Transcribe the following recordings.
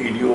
EDO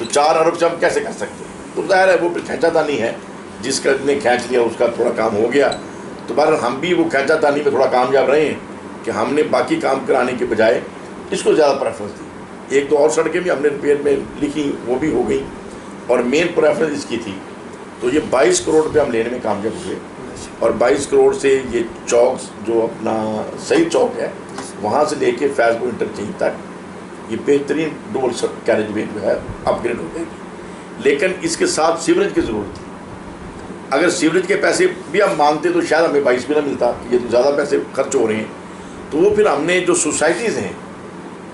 تو 4 ارب سے ہم کیسے کر سکتے ہیں؟ تو ظاہر ہے وہ پھر کھینچا تانی ہے، جس کا نے کھینچ لیا اس کا تھوڑا کام ہو گیا. تو بہرحال ہم بھی وہ کھینچا تانی میں تھوڑا کامیاب رہے ہیں کہ ہم نے باقی کام کرانے کے بجائے اس کو زیادہ پریفرنس دی. 1-2 اور سڑکیں بھی ہم نے ریپیئر میں لکھی، وہ بھی ہو گئی، اور مین پریفرنس اس کی تھی. تو یہ 22 کروڑ روپے ہم لینے میں کامیاب ہوئے، اور 22 کروڑ سے یہ چوک جو اپنا صحیح چوک ہے وہاں سے لے کے فیض پور انٹرچینج تک یہ بہترین ڈبل کیریج وے جو ہے اپ گریڈ ہو جائے گی. لیکن اس کے ساتھ سیوریج کی ضرورت تھی. اگر سیوریج کے پیسے بھی ہم مانگتے تو شاید ہمیں 22 بھی نہ ملتا، یہ تو زیادہ پیسے خرچ ہو رہے ہیں. تو وہ پھر ہم نے جو سوسائٹیز ہیں،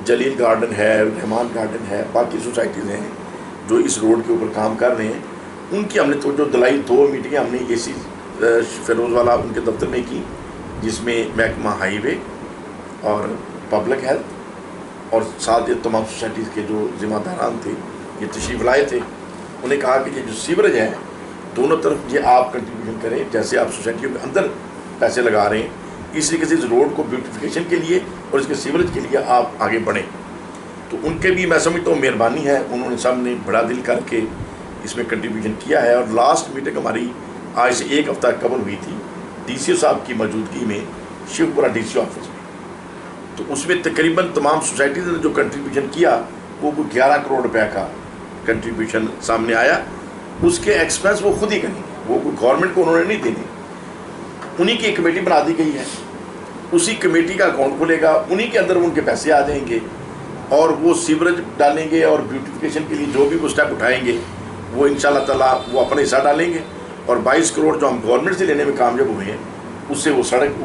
جلیل گارڈن ہے، رحمان گارڈن ہے، باقی سوسائٹیز ہیں جو اس روڈ کے اوپر کام کر رہے ہیں، ان کی ہم نے توجہ دلائی. 2 میٹنگیں ہم نے اے سی فیروز والا ان کے دفتر میں کی، جس میں محکمہ ہائی وے اور پبلک ہیلتھ اور ساتھ یہ تمام سوسائٹیز کے جو ذمہ داران تھے یہ تشریف لائے تھے. انہیں کہا کہ یہ جو سیوریج ہے دونوں طرف یہ آپ کنٹریبیوشن کریں، جیسے آپ سوسائٹیوں کے اندر پیسے لگا رہے ہیں اس طریقے سے اس روڈ کو بیوٹیفیکیشن کے لیے اور اس کے سیوریج کے لیے آپ آگے بڑھیں. تو ان کے بھی میں سمجھتا ہوں مہربانی ہے، انہوں نے سب نے بڑا دل کر کے اس میں کنٹریبیوشن کیا ہے. اور لاسٹ میٹنگ ہماری آج سے 1 ہفتہ قبل ہوئی تھی ڈی سی او صاحب کی موجودگی میں شیو پورہ ڈی سی آفس میں. تو اس میں تقریباً تمام سوسائٹیز نے جو کنٹریبیوشن کیا وہ 11 کروڑ روپے کا کنٹریبیوشن سامنے آیا. اس کے ایکسپینس وہ خود ہی کریں گے، وہ گورنمنٹ کو انہوں نے نہیں دینے. انہی کی ایک کمیٹی بنا دی گئی ہے، اسی کمیٹی کا اکاؤنٹ کھلے گا، انہی کے اندر ان کے پیسے آ جائیں گے، اور وہ سیوریج ڈالیں گے اور بیوٹیفیکیشن کے لیے جو بھی وہ اسٹیپ اٹھائیں گے وہ انشاءاللہ تعالیٰ وہ اپنا حصہ ڈالیں گے. اور 22 کروڑ جو ہم گورنمنٹ سے لینے میں کامیاب ہوئے ہیں اس سے وہ سڑک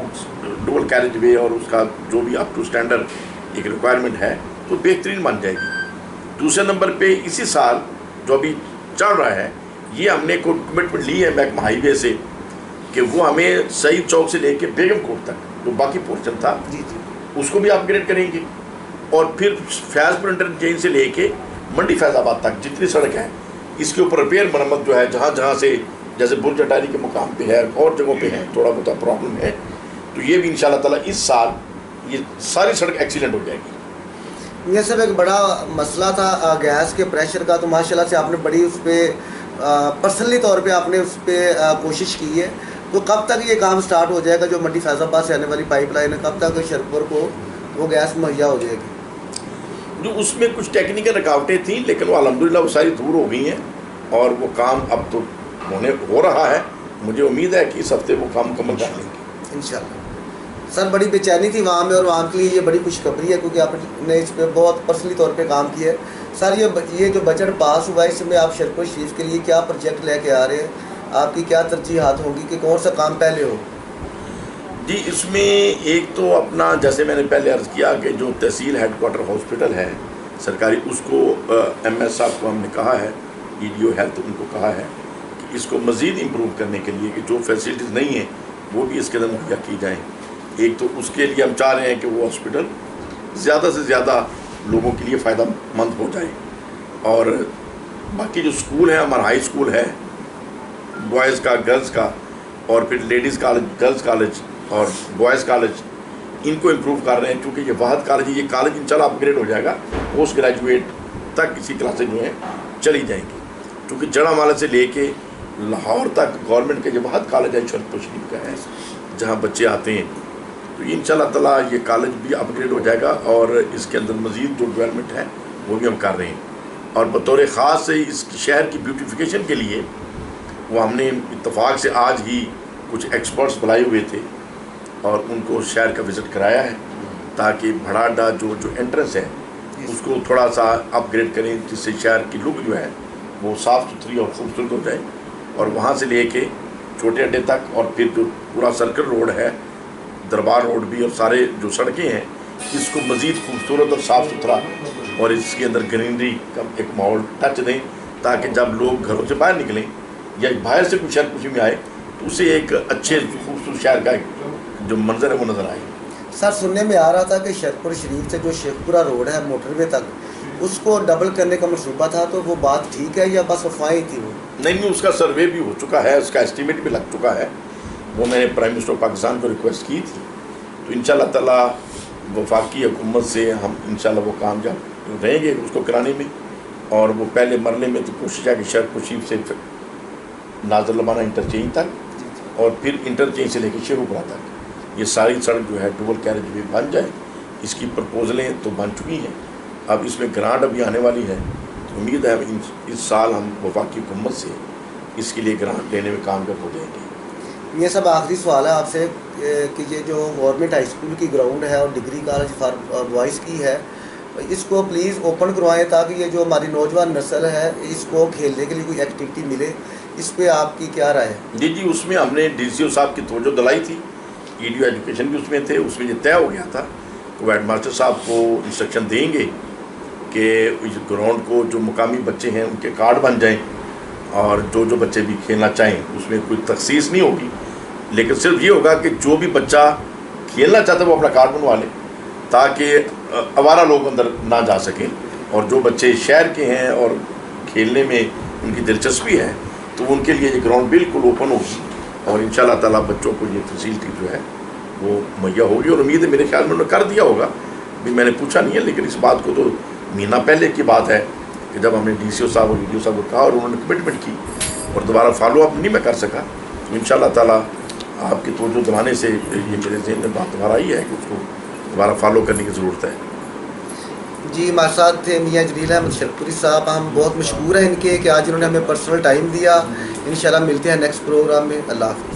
ڈبل کیریج وے اور اس کا جو بھی اپ ٹو اسٹینڈرڈ ایک ریکوائرمنٹ ہے تو بہترین بن جائے گی. دوسرے نمبر پہ اسی سال جو ابھی چل رہا ہے یہ ہم نے کوئی کمٹمنٹ لی ہے محکمہ ہائی وے سے کہ وہ ہمیں سعید چوک سے لے کے بیگم کوٹ تک جو باقی پورشن تھا اس کو بھی اپ گریڈ کریں گے، اور پھر فیض پور انٹرچینج سے لے کے منڈی فیض آباد تک جتنی سڑک ہے اس کے اوپر ریپیئر مرمت جو ہے جہاں جہاں سے جیسے برج اٹاری کے مقام پہ ہے اور جگہوں پہ ہے تھوڑا بہت پرابلم ہے، تو یہ بھی انشاءاللہ تعالیٰ اس سال یہ ساری سڑک ایکسیلنٹ ہو جائے گی. یہ سب ایک بڑا مسئلہ تھا گیس کے پریشر کا، تو ماشاءاللہ سے آپ نے بڑی اس پہ پرسنلی طور پہ آپ نے اس پہ کوشش کی ہے. تو کب تک یہ کام سٹارٹ ہو جائے گا جو منڈی فیض آباد سے آنے والی پائپ لائن ہے، کب تک شرپور کو وہ گیس مہیا ہو جائے گی؟ جو اس میں کچھ ٹیکنیکل رکاوٹیں تھیں لیکن وہ الحمدللہ وہ ساری دور ہو گئی ہیں اور وہ کام اب تو ہو رہا ہے. مجھے امید ہے کہ اس ہفتے وہ کام مکمل کر لیں گے انشاءاللہ. سر بڑی بے چینی تھی وہاں میں، اور وہاں کے لیے یہ بڑی خوشخبری ہے کیونکہ آپ نے اس پہ بہت پرسنلی طور پہ کام کیا ہے. سر یہ جو بجٹ پاس ہوا ہے اس میں آپ شرپور شریف کے لیے کیا پروجیکٹ لے کے آ رہے ہیں، آپ کی کیا ترجیحات ہوں گی کہ کون سا کام پہلے ہو؟ جی اس میں ایک تو اپنا جیسے میں نے پہلے عرض کیا کہ جو تحصیل ہیڈ کوارٹر ہاسپٹل ہے سرکاری، اس کو ایم ایس صاحب کو ہم نے کہا ہے، ای ڈی او ہیلتھ ان کو کہا ہے کہ اس کو مزید امپروو کرنے کے لیے کہ جو فیسلٹیز نہیں ہیں وہ بھی اس کے اندر مہیا کی جائیں. ایک تو اس کے لیے ہم چاہ رہے ہیں کہ وہ ہاسپٹل زیادہ سے زیادہ لوگوں کے لیے فائدہ مند ہو جائے، اور باقی جو اسکول ہیں ہمارا ہائی اسکول ہے بوائز کا گرلز کا، اور پھر لیڈیز کالج گرلز کالج اور بوائز کالج ان کو امپروو کر رہے ہیں کیونکہ یہ واحد کالج ہے. یہ کالج انشاءاللہ اپ گریڈ ہو جائے گا، پوسٹ گریجویٹ تک اسی کلاسیں جو ہیں چلی جائیں گی، کیونکہ جڑا مالا سے لے کے لاہور تک گورنمنٹ کا یہ واحد کالج ہے شرپور شریف کا ہے جہاں بچے آتے ہیں. تو انشاءاللہ تعالیٰ یہ کالج بھی اپ گریڈ ہو جائے گا اور اس کے اندر مزید جو ڈیولپمنٹ ہے وہ بھی ہم کر رہے ہیں. اور بطور خاص سے اس شہر کی بیوٹیفیکیشن کے لیے وہ ہم نے اتفاق سے آج ہی کچھ ایکسپرٹس بلائے ہوئے تھے اور ان کو شہر کا وزٹ کرایا ہے تاکہ بھڑاڈا جو انٹرنس ہے اس کو تھوڑا سا اپ گریڈ کریں جس سے شہر کی لک جو ہے وہ صاف ستھری اور خوبصورت ہو جائے. اور وہاں سے لے کے چھوٹے اڈے تک اور پھر جو پورا سرکل روڈ ہے دربار روڈ بھی اور سارے جو سڑکیں ہیں اس کو مزید خوبصورت اور صاف ستھرا اور اس کے اندر گرینری کا ایک ماحول ٹچ دیں تاکہ جب لوگ گھروں سے باہر نکلیں یا باہر سے کچھ شہر خوشی میں آئے تو اسے ایک اچھے خوبصورت شہر کا جو منظر ہے وہ نظر آئے. سر سننے میں آ رہا تھا کہ شرپور شریف سے جو شیخ پورہ روڈ ہے موٹر وے تک اس کو ڈبل کرنے کا منصوبہ تھا، تو وہ بات ٹھیک ہے یا بس افواہیں تھی؟ وہ نہیں اس کا سروے بھی ہو چکا ہے، اس کا اسٹیمیٹ بھی لگ چکا ہے. وہ میں نے پرائم منسٹر پاکستان کو ریکویسٹ کی تھی، تو انشاءاللہ تعالیٰ وفاقی حکومت سے ہم انشاءاللہ وہ کامیاب رہیں گے اس کو کرانے میں. اور وہ پہلے مرلے میں تو کوشش ہے کہ شرق شریف سے ناظر لبانہ انٹرچینج تک اور پھر انٹرچینج سے لے کے شیخوپورہ تک یہ ساری سڑک جو ہے ڈبل کیریج وے بن جائے. اس کی پرپوزلیں تو بن چکی ہیں, اب اس میں گرانٹ ابھی آنے والی ہے. تو امید ہے اس سال ہم وفاقی حکومت سے اس کے لیے گرانٹ لینے میں کامیاب ہو جائیں گے. یہ سب آخری سوال ہے آپ سے کہ یہ جو گورنمنٹ ہائی اسکول کی گراؤنڈ ہے اور ڈگری کالج فار بوائز کی ہے, اس کو پلیز اوپن کروائیں تاکہ یہ جو ہماری نوجوان نسل ہے اس کو کھیلنے کے لیے کوئی ایکٹیویٹی ملے. اس پہ آپ کی کیا رائے ہے؟ جی اس میں ہم نے ڈی سی او صاحب کی توجہ دلائی تھی, ای ڈی او ایجوکیشن بھی اس میں تھے. اس میں یہ طے ہو گیا تھا کہ وہ ہیڈ ماسٹر صاحب کو انسٹرکشن دیں گے کہ اس گراؤنڈ کو جو مقامی بچے ہیں ان کے کارڈ بن جائیں اور جو بچے بھی کھیلنا چاہیں اس میں کوئی تخصیص نہیں ہوگی, لیکن صرف یہ ہوگا کہ جو بھی بچہ کھیلنا چاہتا ہے وہ اپنا کارڈ بنوا لے تاکہ آوارہ لوگ اندر نہ جا سکیں. اور جو بچے شہر کے ہیں اور کھیلنے میں ان کی دلچسپی ہے تو ان کے لیے یہ گراؤنڈ بالکل اوپن ہوگی اور ان شاء اللہ تعالیٰ بچوں کو یہ فیسلٹی جو ہے وہ مہیا ہوگی. اور امید ہے میرے خیال میں انہوں نے کر دیا ہوگا, بھی میں نے پوچھا نہیں ہے, لیکن اس بات کو تو مہینہ پہلے کی بات ہے کہ جب ہم نے ڈی سی او صاحب اور ای ڈی او صاحب کو کہا اور انہوں نے کمٹمنٹ کی اور دوبارہ فالو اپ نہیں میں کر سکا. تو ان شاء اللہ تعالیٰ آپ کی توجہ دلانے سے یہ میرے ذہن میں بات دوبارہ آئی ہے کہ اس کو دوبارہ فالو کرنے کی ضرورت ہے. جی ہمارے ساتھ تھے میاں جلیل احمد شرپوری صاحب, ہم بہت مشکور ہیں ان کے کہ آج انہوں نے ہمیں پرسنل ٹائم دیا. انشاءاللہ ملتے ہیں نیکسٹ پروگرام میں. اللہ حافظ.